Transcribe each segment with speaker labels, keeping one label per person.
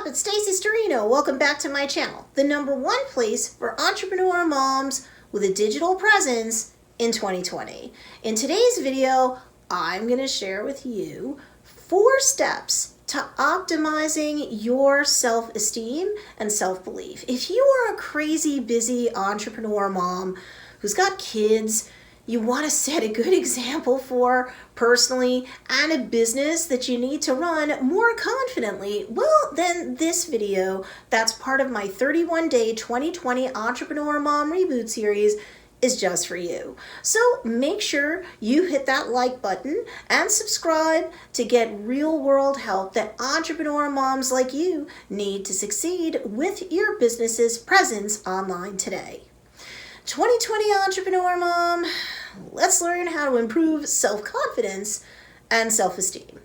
Speaker 1: up? It's Stacey Storino. Welcome back to my channel, the #1 place for entrepreneur moms with a digital presence in 2020. In today's video, I'm going to share with you 4 steps to optimizing your self-esteem and self-belief. If you are a crazy, busy entrepreneur mom who's got kids, you want to set a good example for personally and a business that you need to run more confidently, well, then this video that's part of my 31-day 2020 Entrepreneur Mom Reboot series is just for you. So make sure you hit that like button and subscribe to get real-world help that entrepreneur moms like you need to succeed with your business's presence online today. 2020 Entrepreneur Mom, let's learn how to improve self-confidence and self-esteem.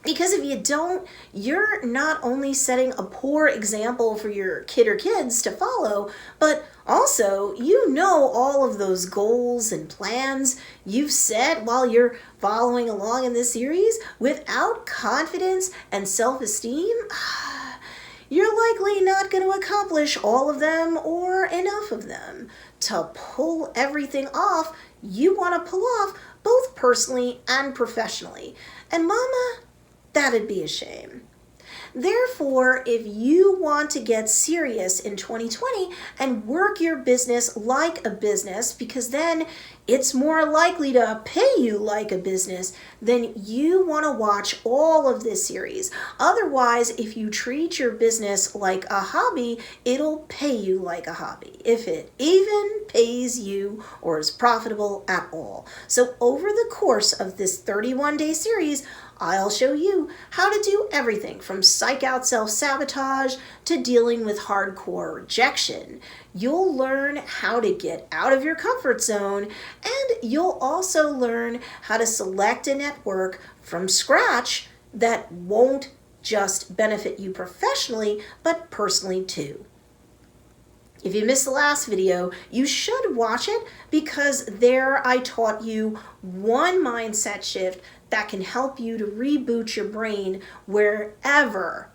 Speaker 1: Because if you don't, you're not only setting a poor example for your kid or kids to follow, but also you know all of those goals and plans you've set while you're following along in this series without confidence and self-esteem. You're likely not going to accomplish all of them or enough of them. To pull everything off, you want to pull off both personally and professionally. And mama, that'd be a shame. Therefore, if you want to get serious in 2020 and work your business like a business, because then it's more likely to pay you like a business, then you want to watch all of this series. Otherwise, if you treat your business like a hobby, it'll pay you like a hobby, if it even pays you or is profitable at all. So over the course of this 31-day series, I'll show you how to do everything from psych out self-sabotage to dealing with hardcore rejection. You'll learn how to get out of your comfort zone, and you'll also learn how to select a network from scratch that won't just benefit you professionally, but personally too. If you missed the last video, you should watch it because there I taught you one mindset shift that can help you to reboot your brain whenever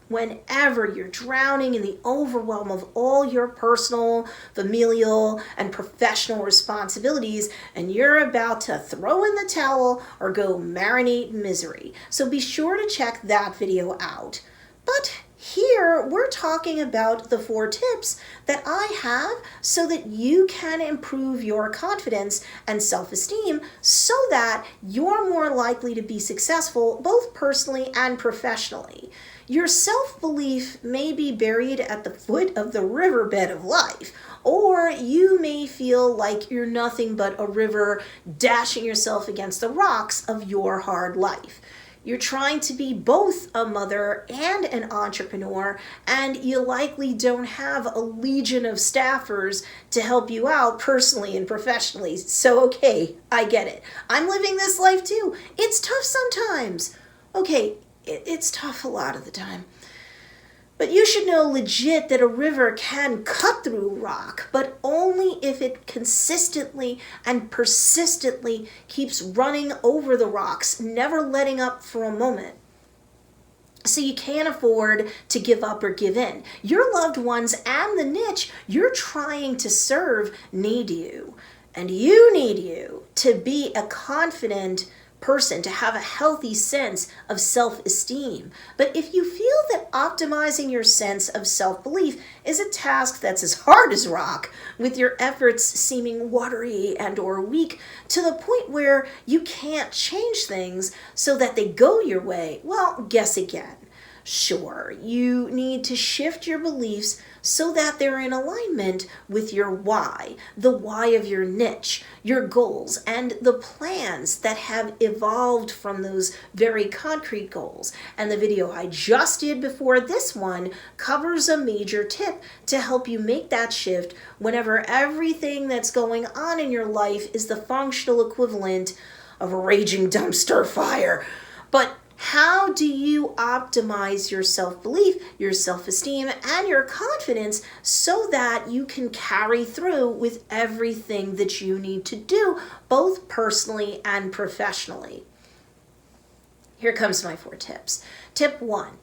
Speaker 1: you're drowning in the overwhelm of all your personal, familial, and professional responsibilities and you're about to throw in the towel or go marinate in misery. So be sure to check that video out. But here we're talking about the 4 tips that I have so that you can improve your confidence and self-esteem so that you're more likely to be successful both personally and professionally. Your self-belief may be buried at the foot of the riverbed of life, or you may feel like you're nothing but a river dashing yourself against the rocks of your hard life. You're trying to be both a mother and an entrepreneur, and you likely don't have a legion of staffers to help you out personally and professionally. So, okay, I get it. I'm living this life too. It's tough sometimes. Okay, it's tough a lot of the time. But you should know legit that a river can cut through rock, but only if it consistently and persistently keeps running over the rocks, never letting up for a moment. So you can't afford to give up or give in. Your loved ones and the niche you're trying to serve need you. And you need you to be a confident person, to have a healthy sense of self-esteem. But if you feel that optimizing your sense of self-belief is a task that's as hard as rock, with your efforts seeming watery and or weak to the point where you can't change things so that they go your way, well, guess again. Sure, you need to shift your beliefs so that they're in alignment with your why, the why of your niche, your goals, and the plans that have evolved from those very concrete goals. And the video I just did before this one covers a major tip to help you make that shift whenever everything that's going on in your life is the functional equivalent of a raging dumpster fire. But how do you optimize your self-belief, your self-esteem, and your confidence so that you can carry through with everything that you need to do, both personally and professionally? Here comes my 4 tips. Tip 1,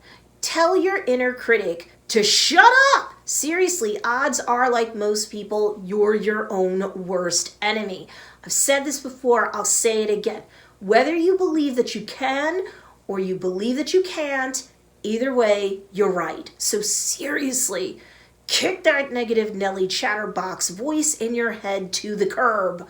Speaker 1: Tell your inner critic to shut up. Seriously, odds are, like most people, you're your own worst enemy. I've said this before, I'll say it again. Whether you believe that you can or you believe that you can't, either way, you're right. So seriously, kick that negative Nelly chatterbox voice in your head to the curb.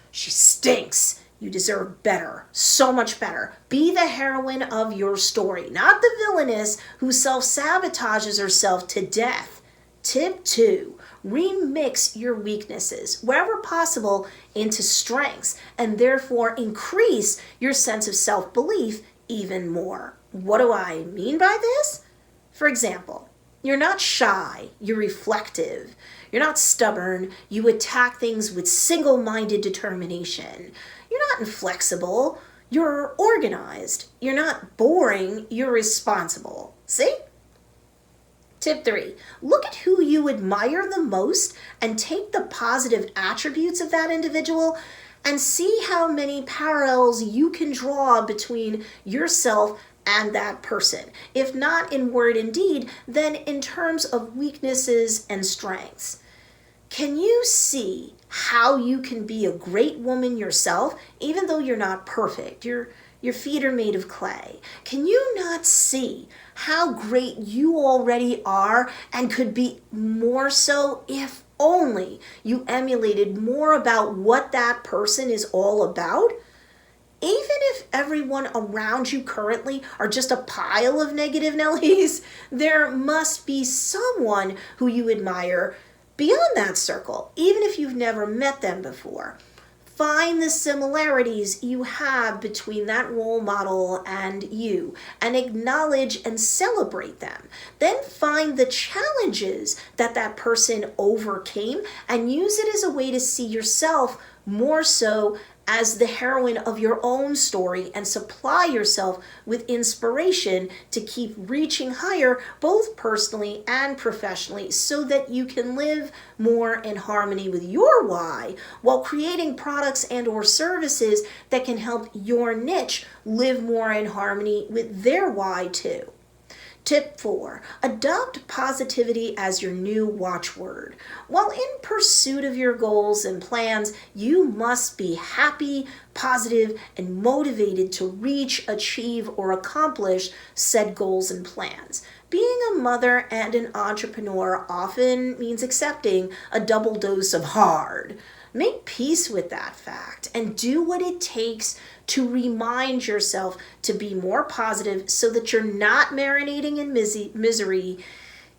Speaker 1: She stinks. You deserve better, so much better. Be the heroine of your story, not the villainess who self-sabotages herself to death. Tip 2, remix your weaknesses, wherever possible, into strengths, and therefore increase your sense of self-belief even more. What do I mean by this? For example, you're not shy, you're reflective. You're not stubborn, you attack things with single-minded determination. You're not inflexible, you're organized. You're not boring, you're responsible. See? Tip 3, look at who you admire the most and take the positive attributes of that individual and see how many parallels you can draw between yourself and that person. If not in word and deed, then in terms of weaknesses and strengths. Can you see how you can be a great woman yourself, even though you're not perfect? Your feet are made of clay. Can you not see how great you already are and could be more so if only you emulated more about what that person is all about? Even if everyone around you currently are just a pile of negative Nellies, there must be someone who you admire beyond that circle, even if you've never met them before. Find the similarities you have between that role model and you, and acknowledge and celebrate them. Then find the challenges that that person overcame and use it as a way to see yourself more so as the heroine of your own story and supply yourself with inspiration to keep reaching higher, both personally and professionally, so that you can live more in harmony with your why while creating products and or services that can help your niche live more in harmony with their why too. Tip 4, adopt positivity as your new watchword. While in pursuit of your goals and plans, you must be happy, positive, and motivated to reach, achieve, or accomplish said goals and plans. Being a mother and an entrepreneur often means accepting a double dose of hard. Make peace with that fact and do what it takes to remind yourself to be more positive so that you're not marinating in misery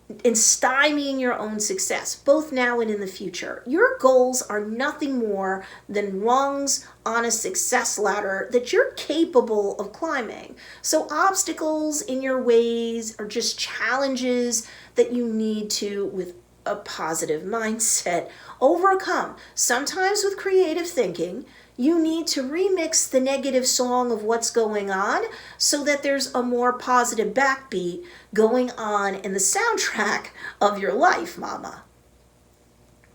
Speaker 1: and stymieing your own success, both now and in the future. Your goals are nothing more than rungs on a success ladder that you're capable of climbing. So obstacles in your ways are just challenges that you need to, with a positive mindset, overcome. Sometimes with creative thinking, you need to remix the negative song of what's going on so that there's a more positive backbeat going on in the soundtrack of your life, mama.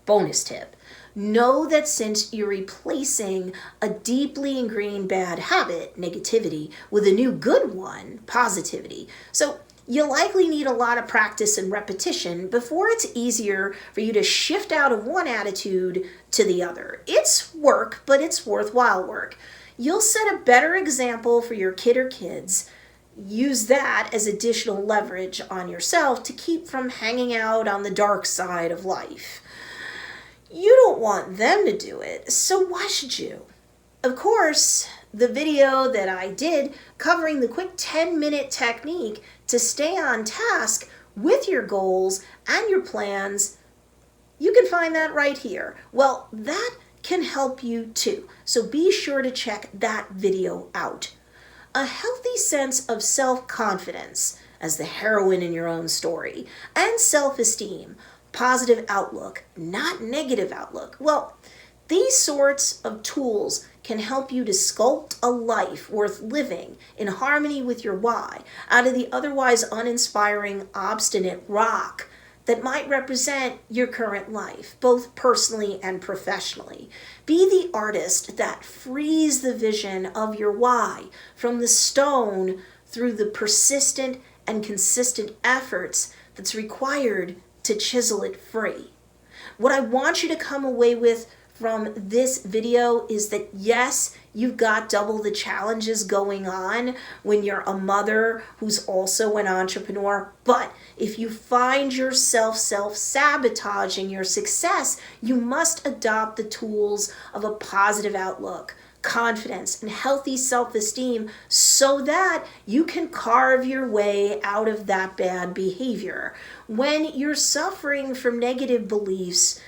Speaker 1: Bonus tip. Know that since you're replacing a deeply ingrained bad habit, negativity, with a new good one, positivity. So you'll likely need a lot of practice and repetition before it's easier for you to shift out of one attitude to the other. It's work, but it's worthwhile work. You'll set a better example for your kid or kids. Use that as additional leverage on yourself to keep from hanging out on the dark side of life. You don't want them to do it, so why should you? Of course, the video that I did covering the quick 10-minute technique to stay on task with your goals and your plans, you can find that right here. Well, that can help you too. So be sure to check that video out. A healthy sense of self-confidence as the heroine in your own story, and self-esteem, positive outlook, not negative outlook. Well, these sorts of tools can help you to sculpt a life worth living in harmony with your why out of the otherwise uninspiring, obstinate rock that might represent your current life, both personally and professionally. Be the artist that frees the vision of your why from the stone through the persistent and consistent efforts that's required to chisel it free. What I want you to come away with from this video is that yes, you've got double the challenges going on when you're a mother who's also an entrepreneur, but if you find yourself self-sabotaging your success, you must adopt the tools of a positive outlook, confidence, and healthy self-esteem so that you can carve your way out of that bad behavior. When you're suffering from negative beliefs,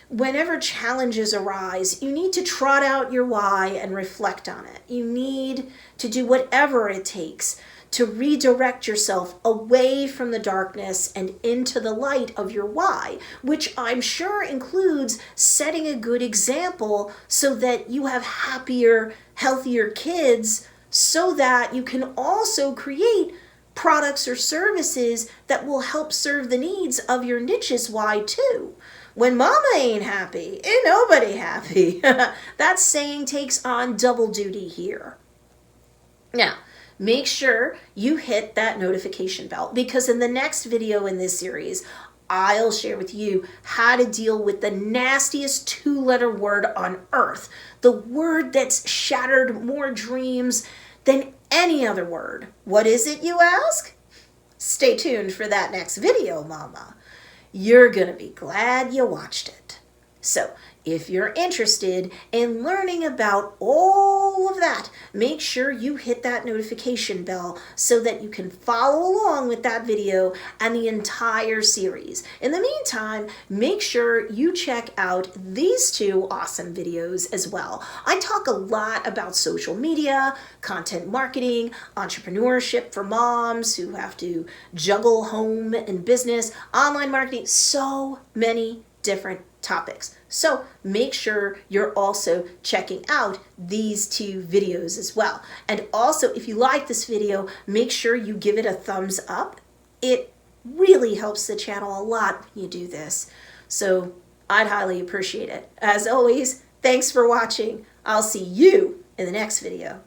Speaker 1: whenever challenges arise, you need to trot out your why and reflect on it. You need to do whatever it takes to redirect yourself away from the darkness and into the light of your why, which I'm sure includes setting a good example so that you have happier, healthier kids, so that you can also create products or services that will help serve the needs of your niche's why too. When mama ain't happy, ain't nobody happy. That saying takes on double duty here. Now, make sure you hit that notification bell, because in the next video in this series, I'll share with you how to deal with the nastiest 2-letter word on earth, the word that's shattered more dreams than any other word. What is it, you ask? Stay tuned for that next video, mama. You're going to be glad you watched it. So, if you're interested in learning about all of that, make sure you hit that notification bell so that you can follow along with that video and the entire series. In the meantime, make sure you check out these 2 awesome videos as well. I talk a lot about social media, content marketing, entrepreneurship for moms who have to juggle home and business, online marketing, so many different topics. So make sure you're also checking out these 2 videos as well. And also, if you like this video, make sure you give it a thumbs up. It really helps the channel a lot when you do this. So I'd highly appreciate it. As always, thanks for watching. I'll see you in the next video.